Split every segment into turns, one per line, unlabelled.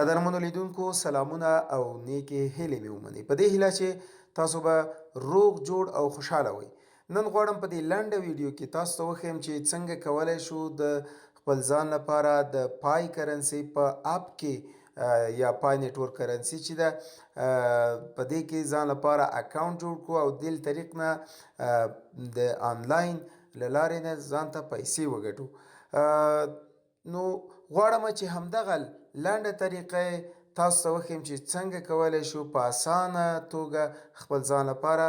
قدرمنو لیدونکو سلامونه او نیکې هیلې مې ومنئ. په دې هیله چې تاسو به روغ جوړ او خوشحاله وئ. نن غواړم په دې لنډه ویډیو کې تاسو ته وښیم چې څنګه کولی شو د خپل ځان لپاره د پای کرنسي په اپ کې یا پای نیټورک کرنسي چې ده په دې کې ځان لپاره اکونټ جوړ کړو او دې طریق نه د آنلاین له لارې نه ځان ته پیسې وګټو. نو غواړم چې همدغه لنډه طریقه تاسو ته وښیم چې څنګه کولی شو په اسانه توګه خپل ځان لپاره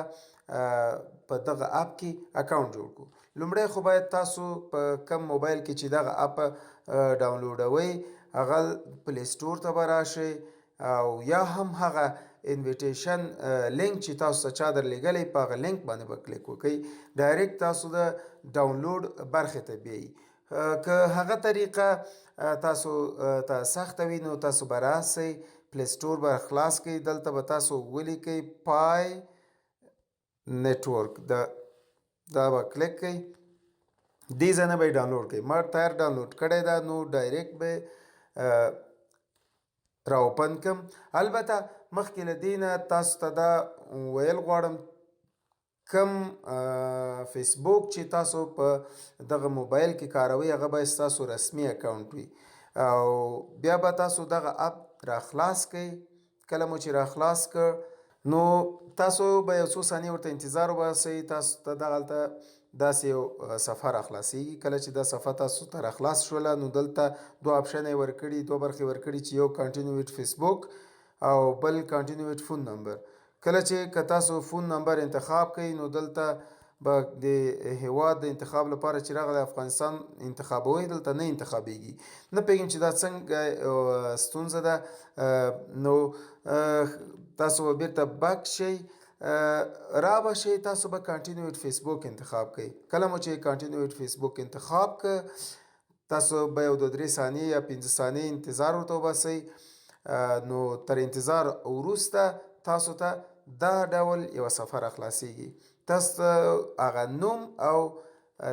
په دغه اپ کې اکاونټ جوړ کړو. لومړی خو باید تاسو په کم موبایل کې چې دغه اپ ډاونلوډوئ هغه پلی سټور ته به راشئ او یا هم هغه انویټېشن لینک چې تاسو ته چا درلیږلی په هغه لینک باندې به کلیک وکړئ. ډایرکټ تاسو د ډاونلوډ برخې ته بیایي. که هغه طریقه تاسو ته سخته وي نو تاسو به راسئ پلی سټور به خلاص کړئ. دلته به تاسو ولیکئ پای نیټورک دا به کلیک کړئ. دې ځای نه به یې ډاونلوډ کړئ. ما تیار ډاونلوډ کړی ده نو ډایرکټ به را اوپن کړم. البته مخکې له دې نه تاسو ته دا ویل غواړم کم فیسبوک چې تاسو په دغه موبایل کې کاروئ هغه باید ستاسو رسمي اکاونټ وي او بیا به تاسو دغه اپ را خلاص کړئ. کله مو چې را خلاص کړ نو تاسو به یو څو ثانیې ورته انتظار وباسئ. تاسو ته دغلته داسې یو صفحه را خلاصیږي. کله چې دا صفحه تاسو ته را خلاص شوله نو دلته دوه آپشن یې ورکړي، دوه برخې ورکړي چې یو کنټینیو ویټ فیسبوک او بل کنټینیو ویټ فون نمبر. کله چې که تاسو فون نمبر انتخاب کړئ نو دلته به د هیواد د انتخاب لپاره چې راغلی افغانستان انتخابوئ، دلته نه انتخابیږي. نه پوهېږم چې دا څنګه ستونزه ده. نو تاسو به بیرته بک شئ، را به شئ، تاسو به کنټینیو ویټ فیسبوک انتخاب کړئ. کله مو چې کنټینیو ویټ فیسبوک انتخاب کړ تاسو به یو 2-3 ثانیې یا 5 ثانیې انتظار ورته وباسئ. نو تر انتظار وروسته تاسو ته دا ډول یوه صفحه را خلاصیږي. تاسو ته هغه نوم او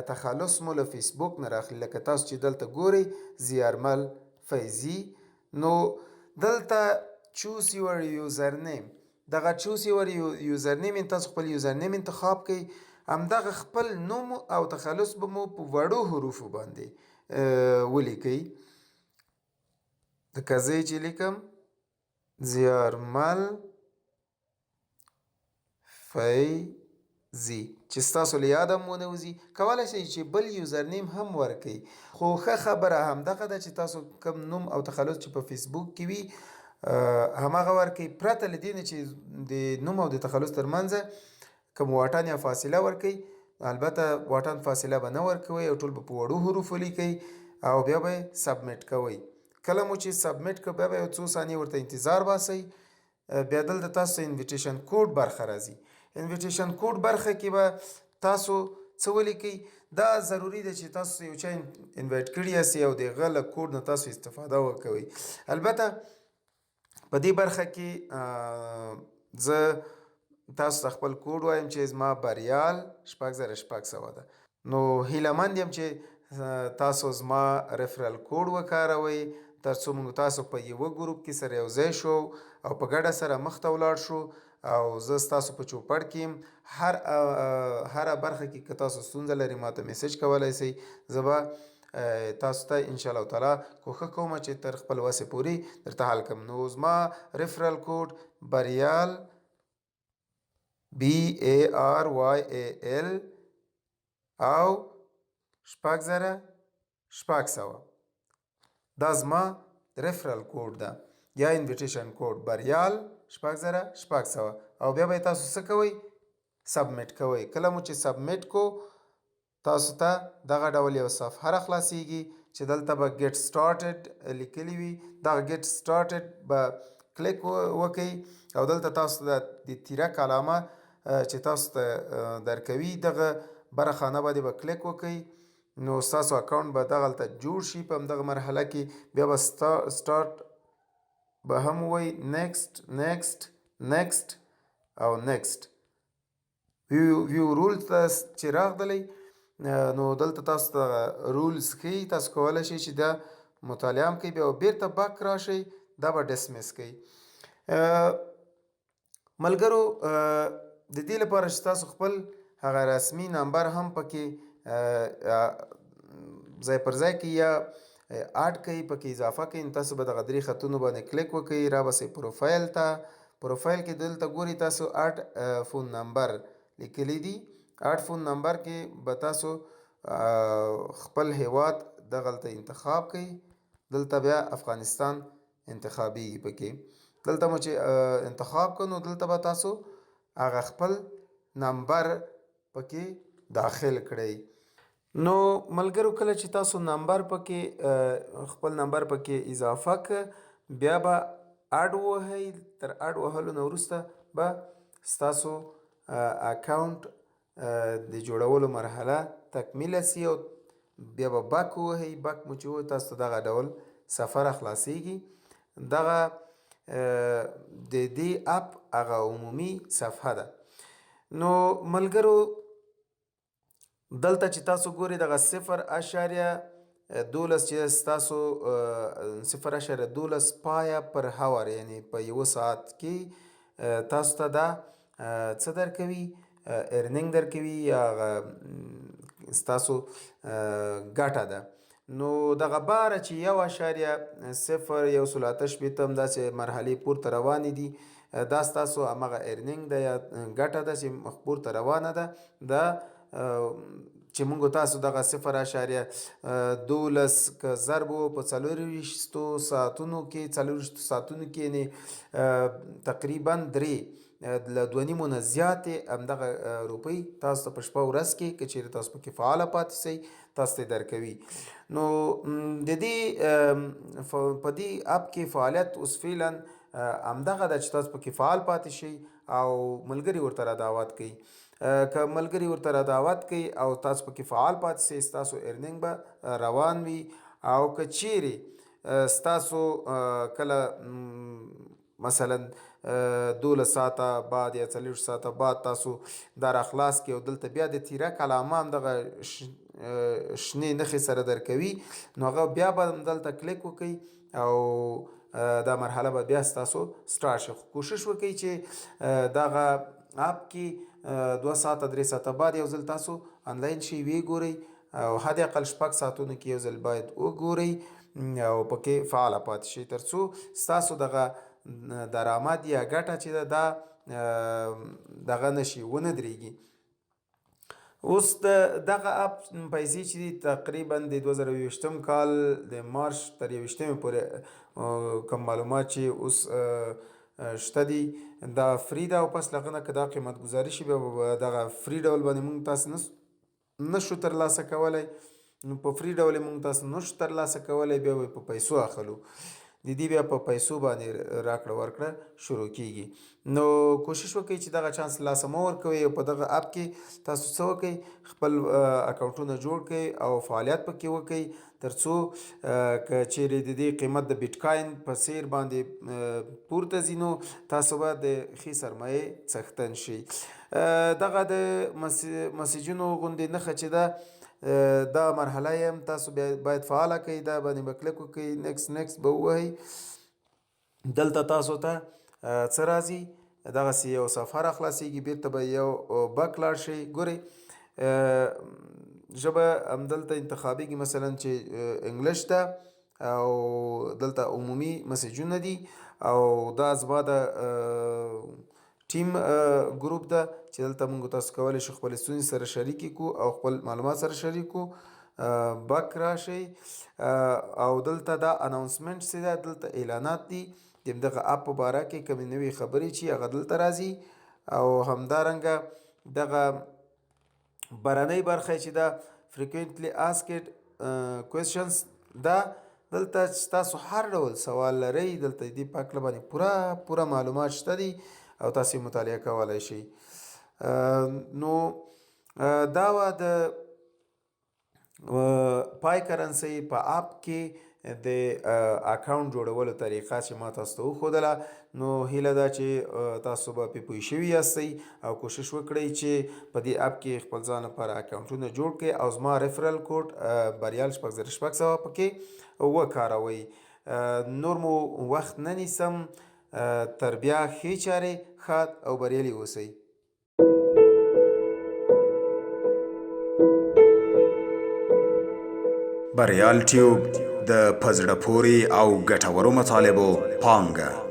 تخلص مو له فیسبوک نه راخلي لکه تاسو چې دلته ګورئ زیارمل فیضي. نو دلته چوز یور یوزر نیم، دغه چوز یور یوزر نیم تاسو خپل یوزر نیم انتخاب کړئ. همدغه خپل نوم او تخلص به مو په وړو حروفو باندې ولیکئ. لکه زه چې لیکم زیارمل فیضي چې ستاسو له یاده مو نه وځي. کولی شئ چې بل یوزر نیم هم ورکئ، خو ښه خبره همدغه ده چې تاسو کوم نوم او تخلص چې په فیسبوک کې وي همغه ورکئ، پرته له دې نه چې د نوم او د تخلص ترمنځ کوم واټن یا فاصله ورکئ. البته واټن فاصله به نه ورکوئ او ټول به په وړو حروفو لیکئ او بیا به یې سبمیټ کوئ. کله مو چې سبمیټ کړ بیا به یو څو ثانیې ورته انتظار باسئ. بیا دلته تاسو ته انویټېشن کوډ برخه راځي. انویټېشن کوډ برخه کې به تاسو څه ولیکئ. دا ضروري ده چې تاسو یو چا انوایټ کړي یاست او د هغه له کوډ نه تاسو استفاده وکوئ. البته په دې برخه کې زه تاسو ته خپل کوډ وایم چې زما بریال 6600 ده. نو هیله مند یم چې تاسو زما ریفرل کوډ وکاروئ تر څو موږ تاسو په یوه ګروپ کې سره یوځای شو او په ګډه سره مخته ولاړ شو. او زه ستاسو په چوپړ کې یم. هره برخه کې که تاسو ستونزه لرئ ماته میسج کولی شئ. زه به تاسو ته انشاءالله تعالی کوښښ کوم چې تر خپل وسې پورې درته حل کړم. نو زما ریفرل کوډ بریال BARYAL او 6600 دا زما ریفرل کوډ ده یا انویټېشن کوډ بریال 6600 او بیا به تاسو څه کوئ سبمیټ کوئ. کله مو چې سبمیټ کو تاسو ته دغه ډول یو صفحه را خلاصیږي چې دلته به ګیټ سټارټډ لیکلی وي. دغه ګیټ سټارټډ به کلیک وکئ او دلته تاسو ته د تیرک علامه چې تاسو ته درکوي دغه بره خانه باندې به کلیک وکئ. نو ستاسو اکاونټ به دغلته جوړ شي. په همدغه مرحله کې بیا به سټارټ به هم ووایئ نیکسټ نیکسټ نیکسټ او نیکسټ. ویو رولز ته چې راغلی نو دلته تاسو ته رولز ښیي. تاسو کولی شئ چې دا مطالعه هم کوئ. بیا بیرته بک راشئ دا به ډسمس کوي. ملګرو د دې لپاره چې تاسو خپل هغه رسمي نمبر هم پکې ځای پر ځای کړئ یا اډ کړئ، پکې اضافه کړئ، نو تاسو به دغه 3 خطونو باندې کلیک وکړئ، رابسئ پروفایل ته. پروفایل کې دلته ګورئ تاسو اډ فون نمبر لیکلی دي. اډ فون نمبر کې به تاسو خپل هیواد دغلته انتخاب کړئ. دلته بیا افغانستان انتخابیږي. پکې دلته مو چې انتخاب کړو نو دلته به تاسو هغه خپل نمبر پکې داخل کړئ. نو ملګرو کله چې تاسو نمبر پکې خپل نمبر پکې اضافه ک، بیا به اډ ووهئ. تر اډ وهلو نه وروسته به ستاسو اکونټ د جوړولو مرحله تکمیله سي او بیا به بک ووهئ. بک مو چې ووهئ تاسو ته دغه ډول صفحه خلاصیږي. دغه د دې اپ هغه عمومي صفحه ده. نو ملګرو دلته چې تاسو ګورئ دغه 0.12 چې ستاسو 0.12 پایه پر هاور، یعنی په یوه ساعت کې تاسو ته دا څه درکوي؟ ارنینګ درکوي یا ستاسو ګټه ده. نو دغه باره چې 1.018 هم داسې مرحلې پورته روانې دي، دا ستاسو همغه ارنینګ ده یا ګټه ده چې مخ پورته روانه ده. دا چې موږ تاسو دغه 0.12 که ضرب په 24 ساعتونو کې 24 ساعتونو کې یعنې تقریبا 3 له 2.5 نه زیاتې همدغه روپۍ تاسو ته په شپه ورځ کې که چیرې تاسو پکې فعاله پاتې سئ تاسو ته درکوي. نو د دې په دې اپ کې فعالیت اوس فعلا همدغه ده چې تاسو پکې فعال پاتې شئ او ملګري ورته را دعوت کوئ. که ملګري ورته را دعوت کوي او تاسو پکې فعال پاتې سئ، ستاسو ارنینګ به روان وي. او که چیرې ستاسو کله مثلا 12 ساعته بعد یا 40 ساعته بعد تاسو دا را خلاص کړئ او دلته بیا د تیرک علامه هم دغه شنې نښې سره درکوي، نو هغه بیا به دلته کلیک وکړئ او دا مرحله به بیا ستاسو سټارټ شي. کوشش وکړئ چې دغه اپ کې 2 ساعته 3 ساعته بعد یو ځل تاسو آنلاین شي وی ګورئ او حد اقل 6 ساعتونو کې یو ځل باید وګورئ او پکې فعاله پاتې شئ تر څو ستاسو دغه درآمد یا ګټه چې ده دا دغه نشي ونه درېږي. اوس دغه اپ پیسې چې دي تقریبا د 2020 کال د مارچ تر 21 پورې کوم معلومات چې اوس شته دي دا فری ده او پس لغه نه که دا قیمت ګذاري شي بیا به دغه فری ډول باندې موږ تاسو نشو ترلاسه کولی. نو په فری ډول موږ تاسو نشو ترلاسه کولی، بیا به په پیسو اخلو. د دې بیا په پیسو باندې راکړه ورکړه شروع کیږي. نو کوشش وکړئ چې دغه چانس لاسه مه ورکوئ او په دغه اپ کې تاسو څه وکړئ؟ خپل اکاونټونه جوړ کړئ او فعالیت پکې وکړئ تر څو که چیرې د دې قیمت د بیټکاین په څیر باندې پورته ځي نو تاسو به د ښې سرمایې څښتن شئ. دغه د مسیجونو غوندې نښه چې ده دا مرحله یې هم تاسو باید فعاله کړئ. دا باندې به کلیک وکړئ، نیکس به ووهئ. دلته تاسو ته څه راځي؟ دغسې یو صفحه را خلاصیږي، بیرته به یو بک لاړ شئ. ګورئ ژبه همدلته انتخابیږي، مثلا چې انګلیش ده او دلته عمومي مسیجونه دي او دا زما د ټیم ګروپ ده چې دلته موږ تاسو کولی شو خپل ستونزې سره شریکې کړو او خپل معلومات سره شریک کړو. بک راشئ او دلته دا اناونسمنټ چې ده دلته اعلانات دي د دغه اپ په باره کې کومې نوې خبرې چې هغه دلته راځي او همدارنګه دغه برنۍ برخه چې ده فریکوینټلی آسکډ کوېسچنز دا دلته تاسو هر ډول سوال لرئ دلته دې په هکله باندې پوره معلومات شته دي او تاسو مطالعه کولی شئ. نو دا وه د پای کرنسۍ په اپ کې د اکاونټ جوړولو طریقه چې ما تاسو ته وښودله. نو هیله ده چې تاسو به پرې پوه شوي یاستئ او کوشش وکړئ چې په دې اپ کې خپل ځان لپاره اکاونټونه جوړ کړئ او زما ریفرل کوډ بریال 606 پکې وکاروئ. نور مو وخت نه نیسم، تر بیا ښې چارې ښاد او بریالي اوسئ.
بریال ټیوب د په زړه پورې او ګټورو مطالبو پانګه.